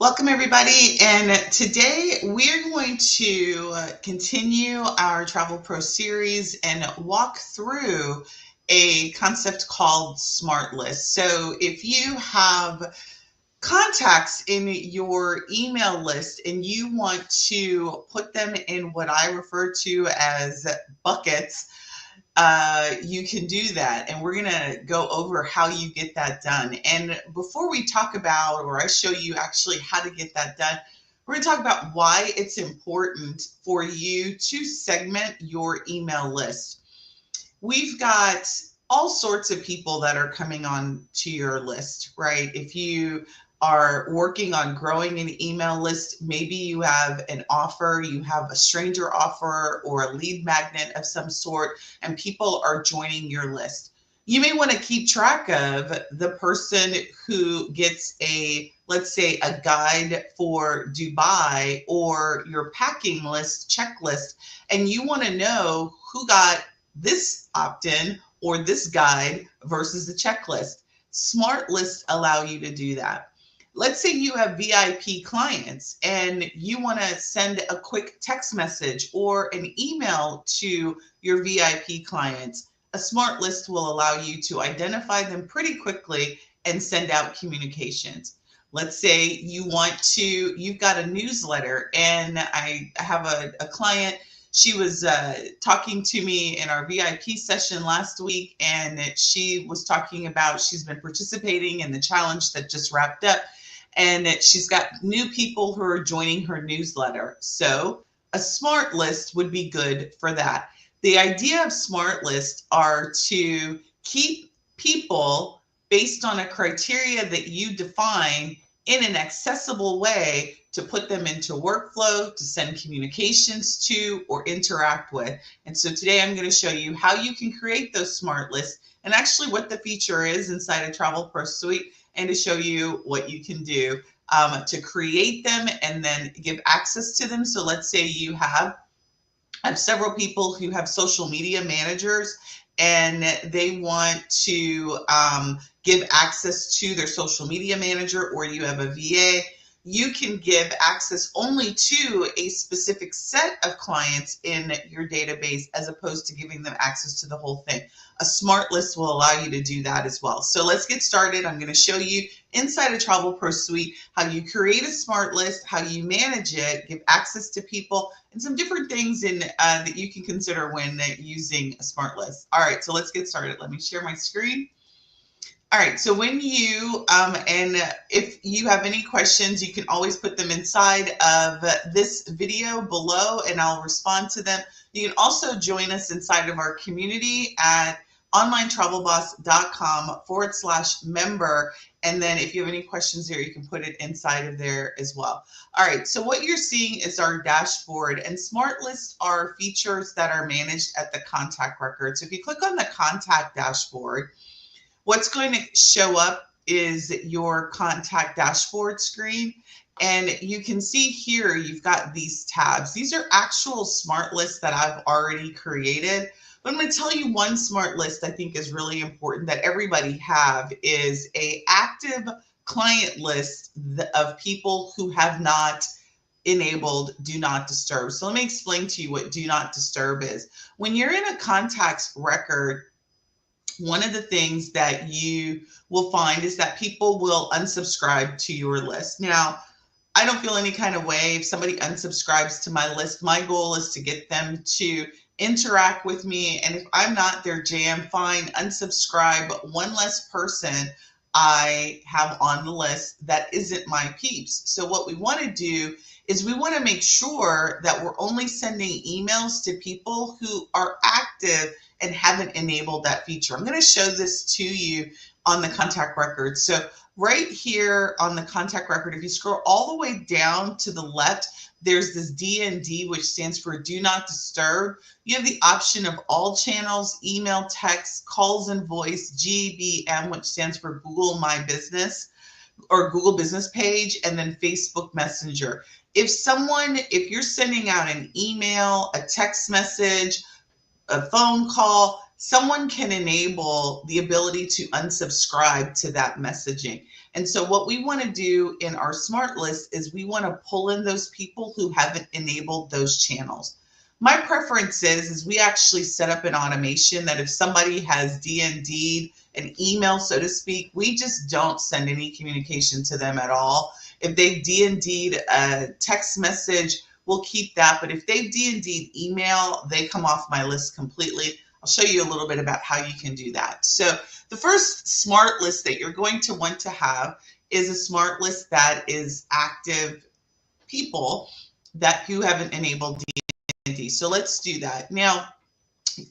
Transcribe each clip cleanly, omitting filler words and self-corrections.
Welcome everybody, and today we're going to continue our Travel Pro series and walk through a concept called Smart List. So if you have contacts in your email list and you want to put them in what I refer to as buckets, you can do that. And we're going to go over how you get that done. And before we talk about, or I show you actually how to get that done, we're going to talk about why it's important for you to segment your email list. We've got all sorts of people that are coming on to your list, right? If you are working on growing an email list, maybe you have an offer, you have a stranger offer or a lead magnet of some sort, and people are joining your list. You may want to keep track of the person who gets let's say a guide for Dubai or your packing list checklist, and you want to know who got this opt-in or this guide versus the checklist. Smart lists allow you to do that. Let's say you have VIP clients and you want to send a quick text message or an email to your VIP clients. A smart list will allow you to identify them pretty quickly and send out communications. Let's say you've got a newsletter, and I have a client. She was talking to me in our VIP session last week, and she was talking about she's been participating in the challenge that just wrapped up, and she's got new people who are joining her newsletter. So a smart list would be good for that. The idea of smart lists are to keep people based on a criteria that you define in an accessible way to put them into workflow, to send communications to, or interact with. And so today I'm going to show you how you can create those smart lists and actually what the feature is inside a Travel Pro Suite, and to show you what you can do to create them and then give access to them. So let's say you have several people who have social media managers and they want to give access to their social media manager, or you have a VA. You can give access only to a specific set of clients in your database as opposed to giving them access to the whole thing. A smart list will allow you to do that as well. So let's get started. I'm going to show you inside a Travel Pro Suite how you create a smart list, how you manage it, give access to people, and some different things that you can consider when using a smart list. All right, so let's get started. Let me share my screen. All right, so when you, and if you have any questions, you can always put them inside of this video below and I'll respond to them. You can also join us inside of our community at onlinetravelboss.com/member. And then if you have any questions there, you can put it inside of there as well. All right, so what you're seeing is our dashboard, and smart lists are features that are managed at the contact record. So if you click on the contact dashboard, what's going to show up is your contact dashboard screen. And you can see here, you've got these tabs. These are actual smart lists that I've already created. But I'm going to tell you one smart list I think is really important that everybody have is an active client list of people who have not enabled Do Not Disturb. So let me explain to you what Do Not Disturb is. When you're in a contacts record, one of the things that you will find is that people will unsubscribe to your list. Now, I don't feel any kind of way if somebody unsubscribes to my list. My goal is to get them to interact with me. And if I'm not their jam, fine, unsubscribe. But one less person I have on the list that isn't my peeps. So what we want to do is we want to make sure that we're only sending emails to people who are active and haven't enabled that feature. I'm going to show this to you on the contact record. So right here on the contact record, if you scroll all the way down to the left, there's this DND, which stands for Do Not Disturb. You have the option of all channels, email, text, calls and voice, GBM, which stands for Google My Business or Google Business Page, and then Facebook Messenger. If you're sending out an email, a text message, a phone call, someone can enable the ability to unsubscribe to that messaging. And so what we want to do in our smart list is we want to pull in those people who haven't enabled those channels. My preference is we actually set up an automation that if somebody has DND'd an email, so to speak, we just don't send any communication to them at all. If they've DND'd a text message, we'll keep that. But if they've DND'd email, they come off my list completely. I'll show you a little bit about how you can do that. So the first smart list that you're going to want to have is a smart list that is active people who haven't enabled DND. So let's do that. Now,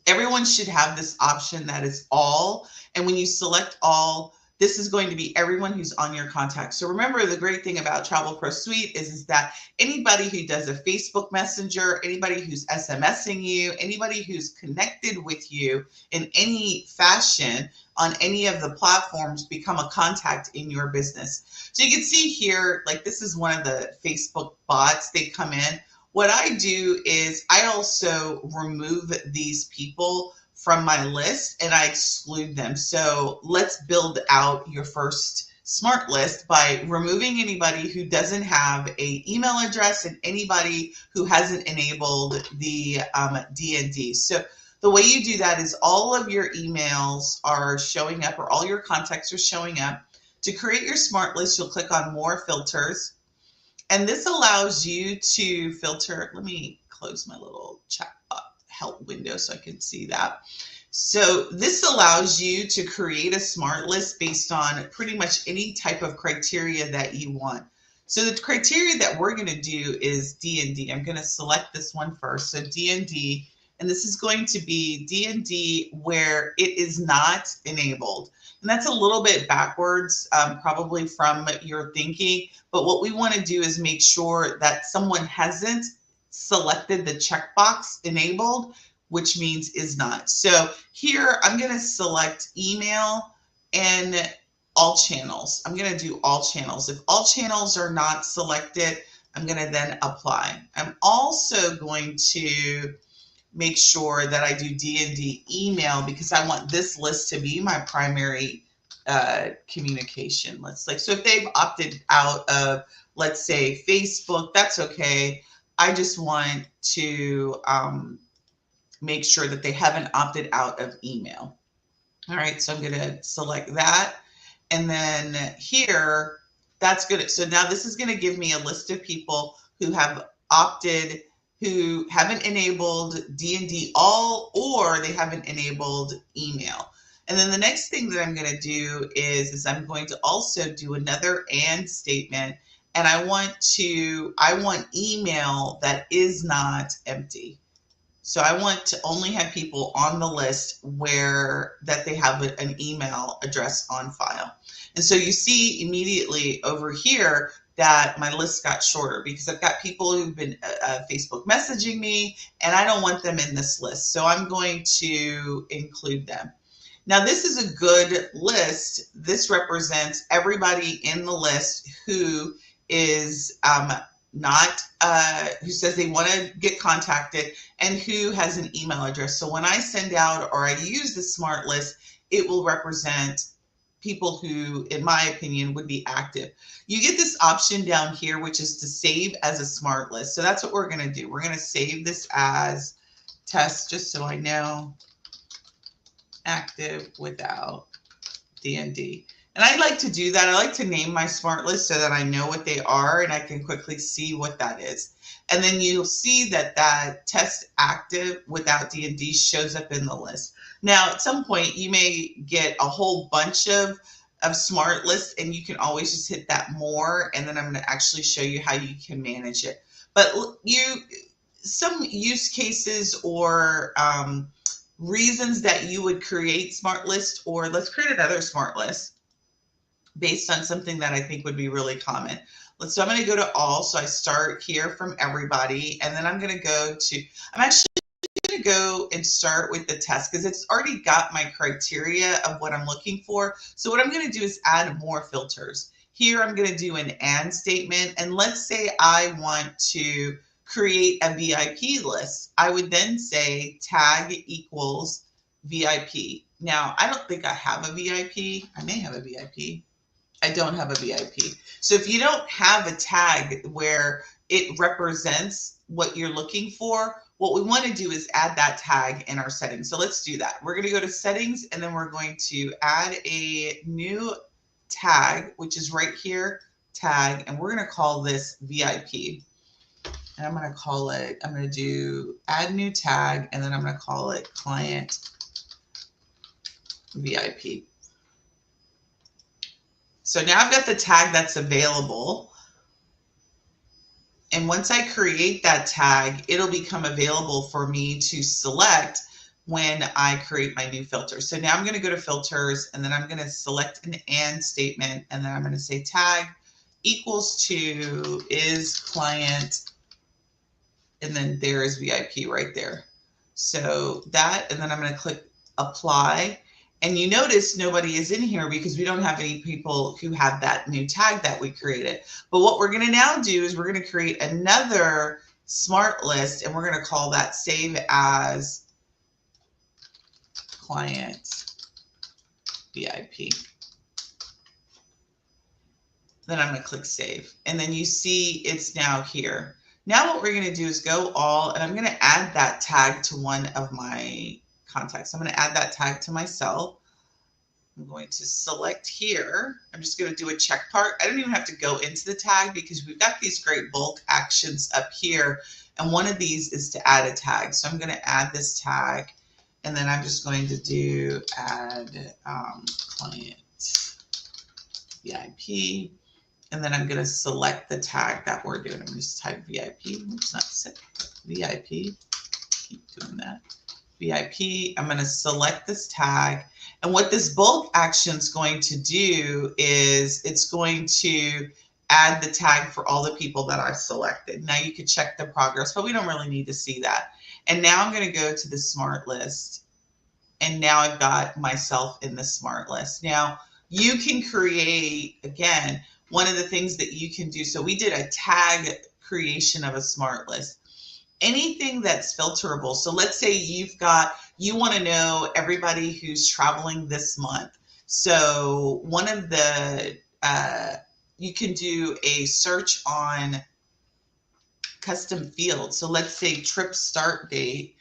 everyone should have this option that is all. And when you select all, this is going to be everyone who's on your contacts. So remember, the great thing about Travel Pro Suite is that anybody who does a Facebook Messenger, anybody who's SMSing you, anybody who's connected with you in any fashion on any of the platforms become a contact in your business. So you can see here, like this is one of the Facebook bots. They come in. What I do is I also remove these people from my list and I exclude them. So let's build out your first smart list by removing anybody who doesn't have an email address and anybody who hasn't enabled the DND. So the way you do that is all of your emails are showing up, or all your contacts are showing up. To create your smart list, you'll click on More Filters. And this allows you to filter. Let me close my little chat help window so I can see that. So this allows you to create a smart list based on pretty much any type of criteria that you want. So the criteria that we're going to do is DND. I'm going to select this one first. So DND, and this is going to be DND where it is not enabled. And that's a little bit backwards, probably from your thinking. But what we want to do is make sure that someone hasn't selected the checkbox enabled, which means is not. So here I'm going to select email and all channels. I'm going to do all channels. If all channels are not selected, I'm going to then apply. I'm also going to make sure that I do DND email because I want this list to be my primary communication. So if they've opted out of, let's say, Facebook, that's okay. I just want to make sure that they haven't opted out of email. All right, so I'm going to select that. And then here, that's good. So now this is going to give me a list of people who have opted, who haven't enabled DND all, or they haven't enabled email. And then the next thing that I'm going to do is I'm going to also do another and statement. And I want email that is not empty. So I want to only have people on the list that they have an email address on file. And so you see immediately over here that my list got shorter because I've got people who've been Facebook messaging me and I don't want them in this list. So I'm going to include them. Now this is a good list. This represents everybody in the list who is who says they want to get contacted and who has an email address. So when I send out or I use the smart list, it will represent people who, in my opinion, would be active. You get this option down here, which is to save as a smart list. So that's what we're going to do. We're going to save this as test, just so I know, active without DND. And I like to do that. I like to name my smart list so that I know what they are and I can quickly see what that is. And then you'll see that that test active without DND shows up in the list. Now, at some point, you may get a whole bunch of smart lists and you can always just hit that more. And then I'm going to actually show you how you can manage it. But some use cases or reasons that you would create smart lists, or let's create another smart list based on something that I think would be really common. So I'm going to go to all. So I start here from everybody, and then I'm going to go to, I'm actually going to go and start with the test because it's already got my criteria of what I'm looking for. So what I'm going to do is add more filters. Here I'm going to do an and statement. And let's say I want to create a VIP list. I would then say tag equals VIP. Now, I don't think I have a VIP. I may have a VIP. I don't have a VIP. So if you don't have a tag where it represents what you're looking for, what we want to do is add that tag in our settings. So let's do that. We're going to go to settings, and then we're going to add a new tag, which is right here, tag, and we're going to call this VIP. And I'm going to call it, I'm going to do add new tag, and then I'm going to call it client VIP. So now I've got the tag that's available. And once I create that tag, it'll become available for me to select when I create my new filter. So now I'm going to go to filters, and then I'm going to select an and statement, and then I'm going to say tag equals to is client, and then there is VIP right there. So that, and then I'm going to click apply. And you notice nobody is in here because we don't have any people who have that new tag that we created. But what we're going to now do is we're going to create another smart list, and we're going to call that save as client VIP. Then I'm going to click save. And then you see it's now here. Now what we're going to do is go all, and I'm going to add that tag to one of my contacts. I'm going to add that tag to myself. I'm going to select here. I'm just going to do a check part. I don't even have to go into the tag because we've got these great bulk actions up here. And one of these is to add a tag. So I'm going to add this tag, and then I'm just going to do add client VIP. And then I'm going to select the tag that we're doing. I'm going to just type VIP. Oops, not set. VIP. Keep doing that. VIP. I'm going to select this tag. And what this bulk action is going to do is it's going to add the tag for all the people that I've selected. Now you could check the progress, but we don't really need to see that. And now I'm going to go to the smart list. And now I've got myself in the smart list. Now you can create, again, one of the things that you can do. So we did a tag creation of a smart list. Anything that's filterable. So let's say you want to know everybody who's traveling this month. So one of the, you can do a search on custom fields. So let's say trip start date.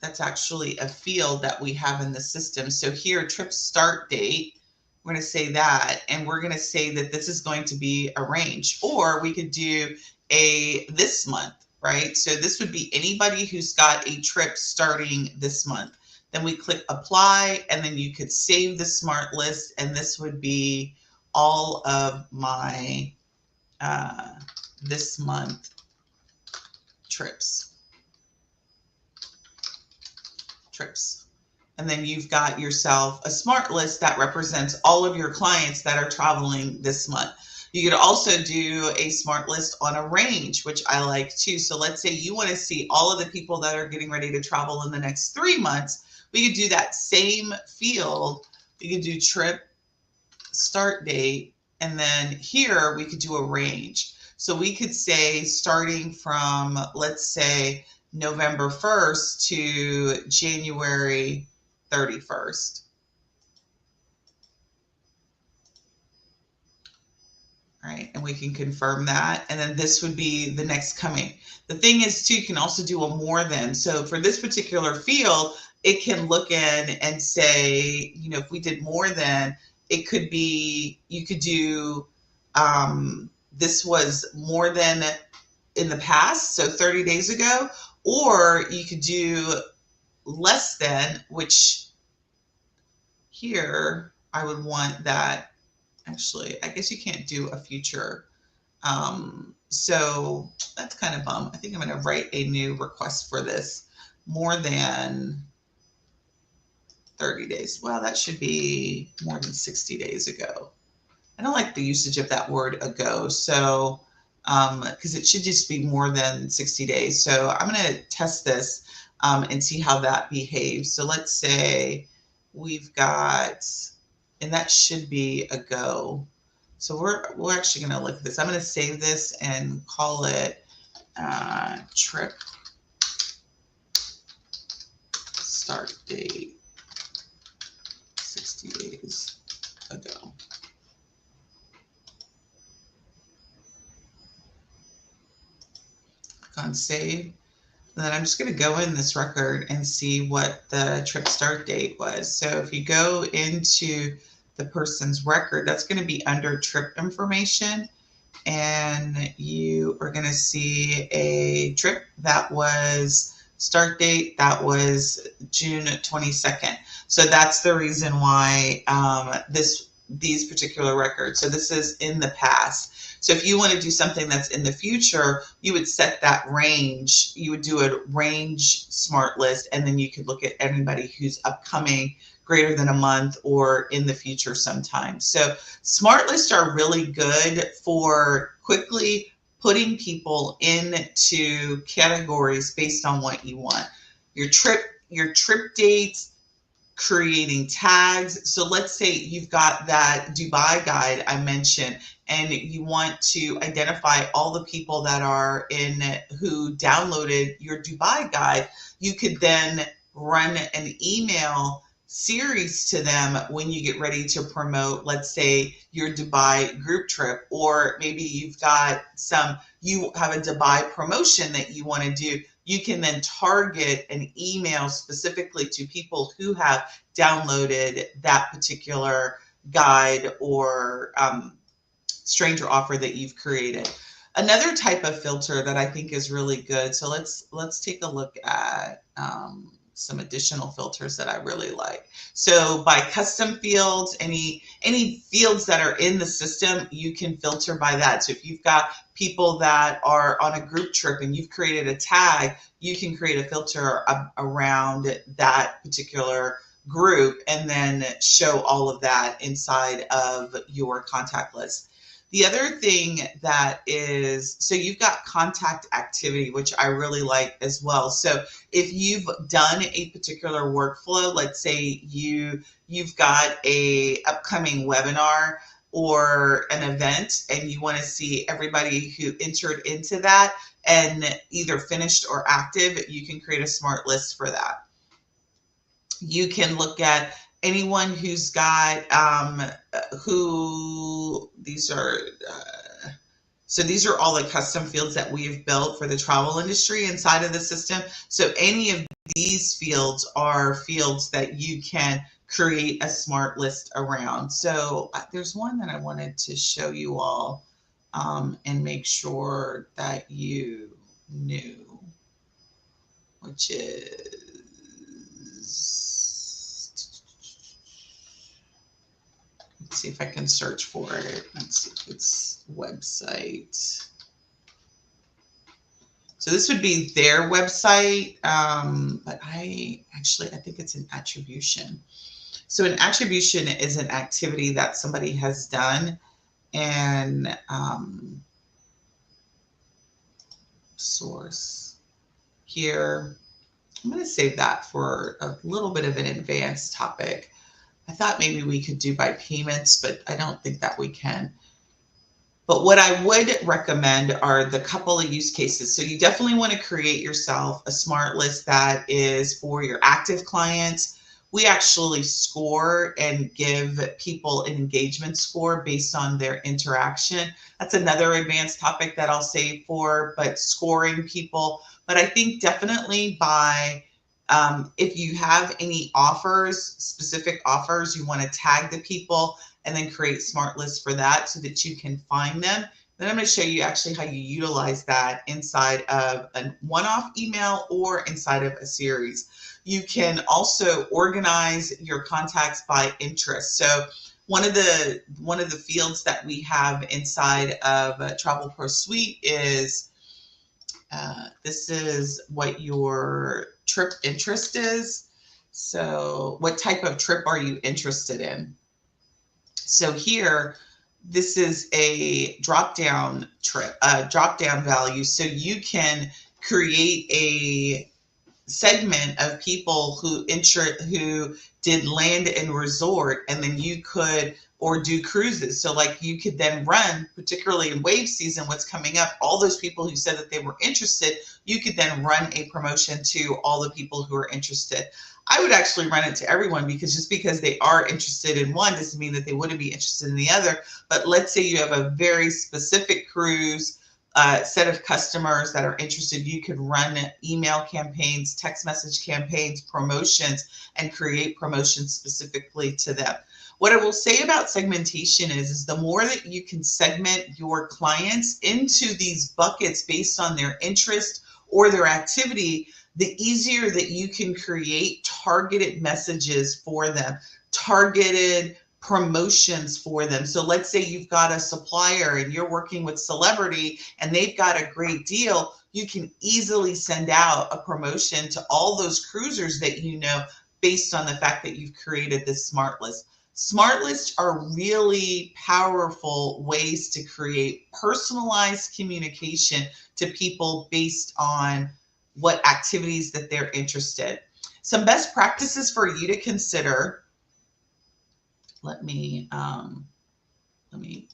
That's actually a field that we have in the system. So here, trip start date, we're going to say that, and we're going to say that this is going to be a range, or we could do a this month. Right? So this would be anybody who's got a trip starting this month. Then we click apply, and then you could save the smart list, and this would be all of my this month trips. And then you've got yourself a smart list that represents all of your clients that are traveling this month. You could also do a smart list on a range, which I like too. So let's say you want to see all of the people that are getting ready to travel in the next 3 months. We could do that same field. We could do trip start date. And then here we could do a range. So we could say starting from, let's say, November 1st to January 31st. Right, and we can confirm that, and then this would be the next coming. The thing is too, you can also do a more than. So for this particular field, it can look in and say, you know, if we did more than, it could be, you could do, this was more than in the past, so 30 days ago, or you could do less than, which here I would want that. Actually, I guess you can't do a future. So that's kind of bum. I think I'm going to write a new request for this. More than 30 days. Well, that should be more than 60 days ago. I don't like the usage of that word ago. So, because it should just be more than 60 days. So I'm going to test this and see how that behaves. So let's say we've got, and that should be a go. So we're actually going to look at this. I'm going to save this and call it trip start date 60 days ago. Click on save. And then I'm just going to go in this record and see what the trip start date was. So if you go into the person's record, that's going to be under trip information. And you are going to see a trip that was start date, that was June 22nd. So that's the reason why these particular records. So this is in the past. So if you want to do something that's in the future, you would set that range. You would do a range smart list, and then you could look at anybody who's upcoming greater than a month or in the future sometime. So smart lists are really good for quickly putting people into categories based on what you want. Your trip dates, creating tags. So let's say you've got that Dubai guide I mentioned, and you want to identify all the people that are who downloaded your Dubai guide. You could then run an email series to them when you get ready to promote, let's say, your Dubai group trip, or maybe you have a Dubai promotion that you want to do. You can then target an email specifically to people who have downloaded that particular guide or stranger offer that you've created. Another type of filter that I think is really good. So let's take a look at some additional filters that I really like. So by custom fields, any fields that are in the system, you can filter by that. So if you've got people that are on a group trip and you've created a tag, you can create a filter around that particular group and then show all of that inside of your contact list. The other thing that is, so you've got contact activity, which I really like as well. So if you've done a particular workflow, let's say you've got a upcoming webinar or an event and you want to see everybody who entered into that and either finished or active, you can create a smart list for that. You can look at anyone who's got so these are all the custom fields that we've built for the travel industry inside of the system. So any of these fields are fields that you can create a smart list around. So there's one that I wanted to show you all and make sure that you knew, which is, let's see if I can search for it. Let's see if it's website. So this would be their website, but I think it's an attribution. So an attribution is an activity that somebody has done, and source here. I'm going to save that for a little bit of an advanced topic. I thought maybe we could do by payments, but I don't think that we can. But what I would recommend are the couple of use cases. So you definitely want to create yourself a smart list that is for your active clients. We actually score and give people an engagement score based on their interaction. That's another advanced topic that I'll save for, but scoring people. But I think definitely by if you have any offers, specific offers, you want to tag the people and then create smart lists for that so that you can find them. Then I'm going to show you actually how you utilize that inside of a one-off email or inside of a series. You can also organize your contacts by interest. So one of the fields that we have inside of Travel Pro Suite is this is what your trip interest is. So what type of trip are you interested in? So here, this is a drop-down value. So you can create segment of people who did land and resort, and then you could, or do cruises. So like you could then run, particularly in wave season, what's coming up, all those people who said that they were interested, you could then run a promotion to all the people who are interested. I would actually run it to everyone, because just because they are interested in one doesn't mean that they wouldn't be interested in the other. But let's say you have a very specific cruise set of customers that are interested, you could run email campaigns, text message campaigns, promotions, and create promotions specifically to them. What I will say about segmentation is the more that you can segment your clients into these buckets based on their interest or their activity, the easier that you can create targeted messages for them, targeted promotions for them. So let's say you've got a supplier and you're working with celebrity and they've got a great deal. You can easily send out a promotion to all those cruisers that you know, based on the fact that you've created this smart list. Smart lists are really powerful ways to create personalized communication to people based on what activities that they're interested. Some best practices for you to consider. Let me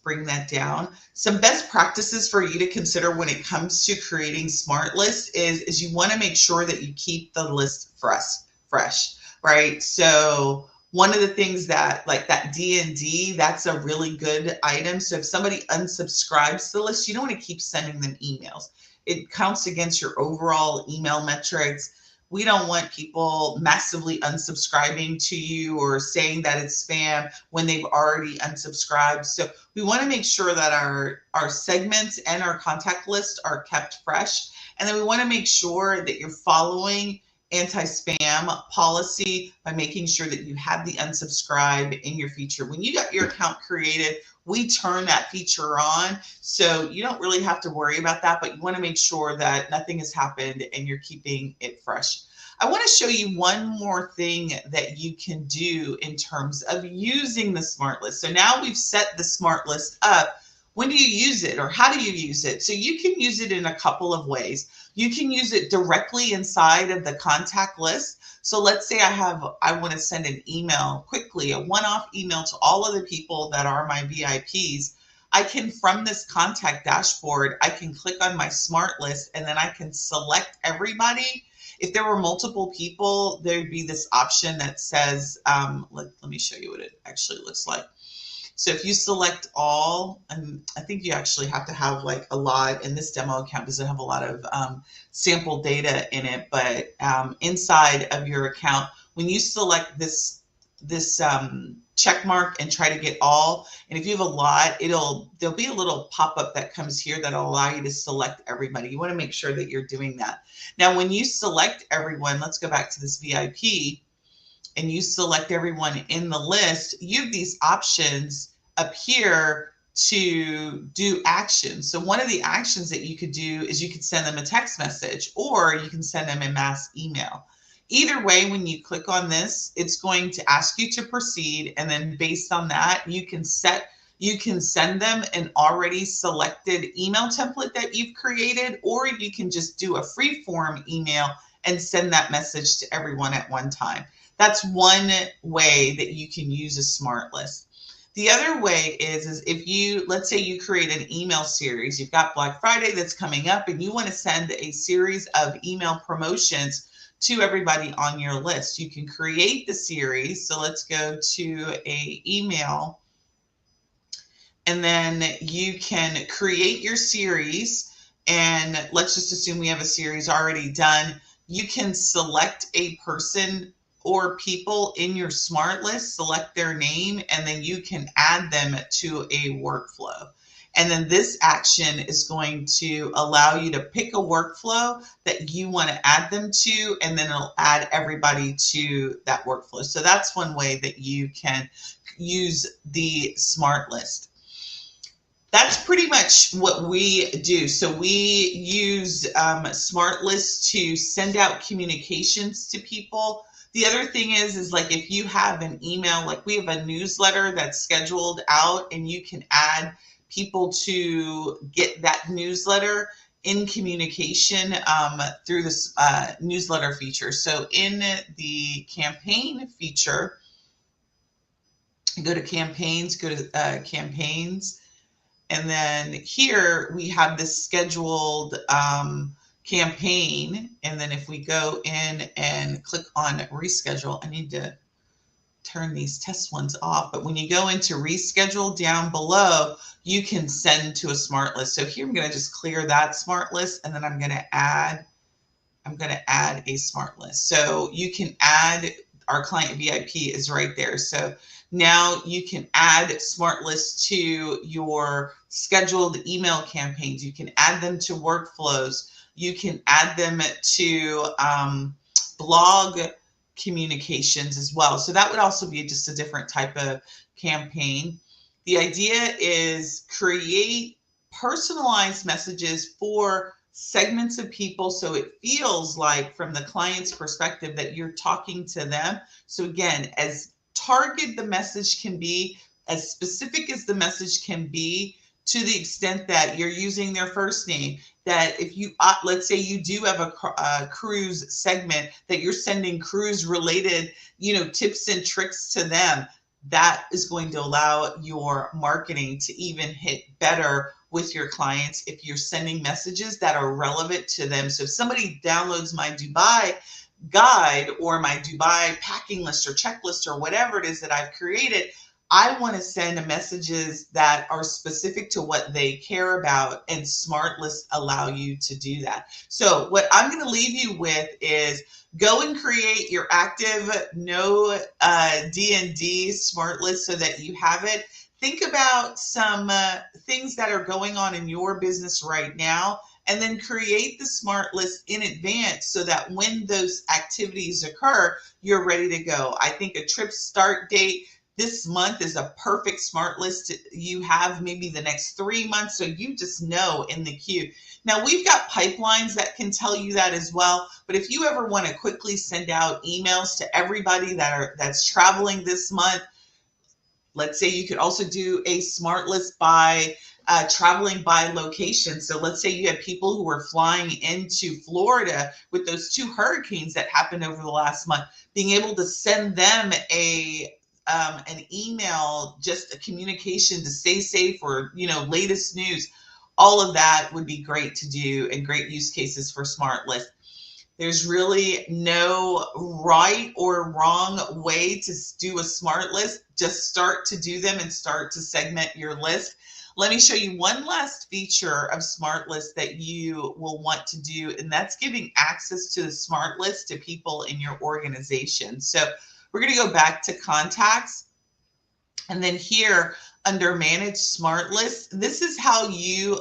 bring that down. Some best practices for you to consider when it comes to creating smart lists is you want to make sure that you keep the list fresh, right? So one of the things that, like that D&D, that's a really good item. So if somebody unsubscribes to the list, you don't want to keep sending them emails. It counts against your overall email metrics. We don't want people massively unsubscribing to you or saying that it's spam when they've already unsubscribed. So we want to make sure that our segments and our contact list are kept fresh. And then we want to make sure that you're following anti-spam policy by making sure that you have the unsubscribe in your feature. When you got your account created, we turn that feature on. So you don't really have to worry about that, but you want to make sure that nothing has happened and you're keeping it fresh. I want to show you one more thing that you can do in terms of using the smart list. So now we've set the smart list up. When do you use it, or how do you use it? So you can use it in a couple of ways. You can use it directly inside of the contact list. So let's say I want to send an email quickly, a one-off email to all of the people that are my VIPs. I can, from this contact dashboard, I can click on my smart list and then I can select everybody. If there were multiple people, there'd be this option that says, let me show you what it actually looks like. So if you select all, and I think you actually have to have like a lot, and this demo account doesn't have a lot of sample data in it, but inside of your account, when you select this check mark and try to get all, and if you have a lot, there'll be a little pop-up that comes here that'll allow you to select everybody. You want to make sure that you're doing that. Now, when you select everyone, let's go back to this VIP, and you select everyone in the list, you have these options up here to do actions. So one of the actions that you could do is you could send them a text message, or you can send them a mass email. Either way, when you click on this, it's going to ask you to proceed. And then based on that, you can send them an already selected email template that you've created, or you can just do a free form email and send that message to everyone at one time. That's one way that you can use a smart list. The other way is if let's say you create an email series, you've got Black Friday that's coming up and you want to send a series of email promotions to everybody on your list. You can create the series. So let's go to a email, and then you can create your series. And let's just assume we have a series already done. You can select a person or people in your smart list, select their name, and then you can add them to a workflow. And then this action is going to allow you to pick a workflow that you want to add them to, and then it'll add everybody to that workflow. So that's one way that you can use the smart list. That's pretty much what we do. So we use smart lists to send out communications to people. The other thing is like if you have an email, like we have a newsletter that's scheduled out, and you can add people to get that newsletter. in communication through this newsletter feature. So in the campaign feature, go to campaigns, go to campaigns, and then here we have this scheduled campaign. And then if we go in and click on reschedule, I need to turn these test ones off. But when you go into reschedule down below, you can send to a smart list. So here I'm going to just clear that smart list, and then I'm going to add a smart list. So you can add, our client VIP is right there. So now you can add smart lists to your scheduled email campaigns. You can add them to workflows. You can add them to blog communications as well. So that would also be just a different type of campaign. The idea is create personalized messages for segments of people, so it feels like from the client's perspective that you're talking to them. So again, as targeted the message can be, as specific as the message can be, to the extent that you're using their first name, that if you, let's say you do have a cruise segment, that you're sending cruise related, tips and tricks to them, that is going to allow your marketing to even hit better with your clients if you're sending messages that are relevant to them. So if somebody downloads my Dubai guide or my Dubai packing list or checklist or whatever it is that I've created, I want to send messages that are specific to what they care about, and smart lists allow you to do that. So what I'm going to leave you with is go and create your active no D&D smart list so that you have it. Think about some things that are going on in your business right now, and then create the smart list in advance so that when those activities occur, you're ready to go. I think a trip start date this month is a perfect smart list. You have maybe the next 3 months, so you just know in the queue. Now, we've got pipelines that can tell you that as well, but if you ever want to quickly send out emails to everybody that's traveling this month, let's say you could also do a smart list by traveling by location. So let's say you had people who were flying into Florida with those 2 hurricanes that happened over the last month, being able to send them an email, just a communication to stay safe, or latest news. All of that would be great to do and great use cases for smart list. There's really no right or wrong way to do a smart list. Just start to do them and start to segment your list. Let me show you one last feature of smart list that you will want to do, and that's giving access to the smart list to people in your organization. So we're going to go back to contacts, and then here under manage smart lists, this is how you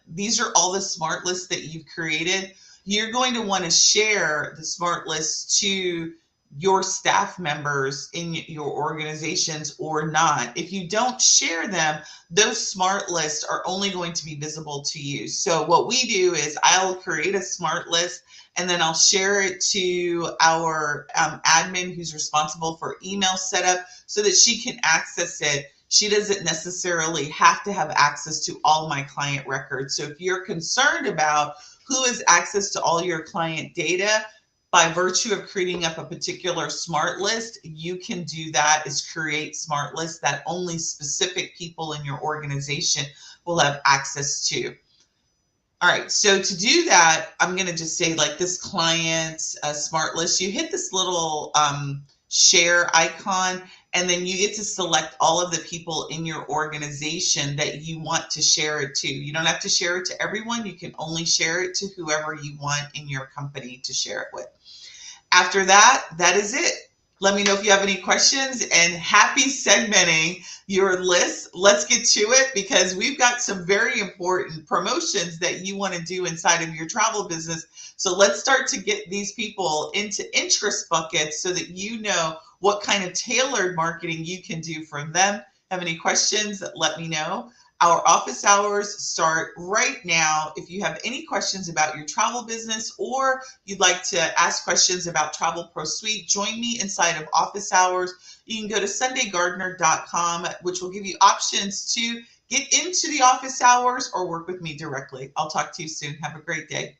these are all the smart lists that you've created. You're going to want to share the smart lists to your staff members in your organizations or not. If you don't share them, those smart lists are only going to be visible to you. So what we do is I'll create a smart list, and then I'll share it to our admin who's responsible for email setup so that she can access it. She doesn't necessarily have to have access to all my client records. So if you're concerned about who has access to all your client data, by virtue of creating up a particular smart list, you can do that, is create smart lists that only specific people in your organization will have access to. All right, so to do that, I'm going to just say like this client smart list, you hit this little share icon, and then you get to select all of the people in your organization that you want to share it to. You don't have to share it to everyone. You can only share it to whoever you want in your company to share it with. After that, that is it. Let me know if you have any questions, and happy segmenting your list. Let's get to it, because we've got some very important promotions that you want to do inside of your travel business. So let's start to get these people into interest buckets so that you know what kind of tailored marketing you can do for them. Have any questions? Let me know. Our office hours start right now. If you have any questions about your travel business, or you'd like to ask questions about Travel Pro Suite, join me inside of office hours. You can go to sundeygardner.com, which will give you options to get into the office hours or work with me directly. I'll talk to you soon. Have a great day.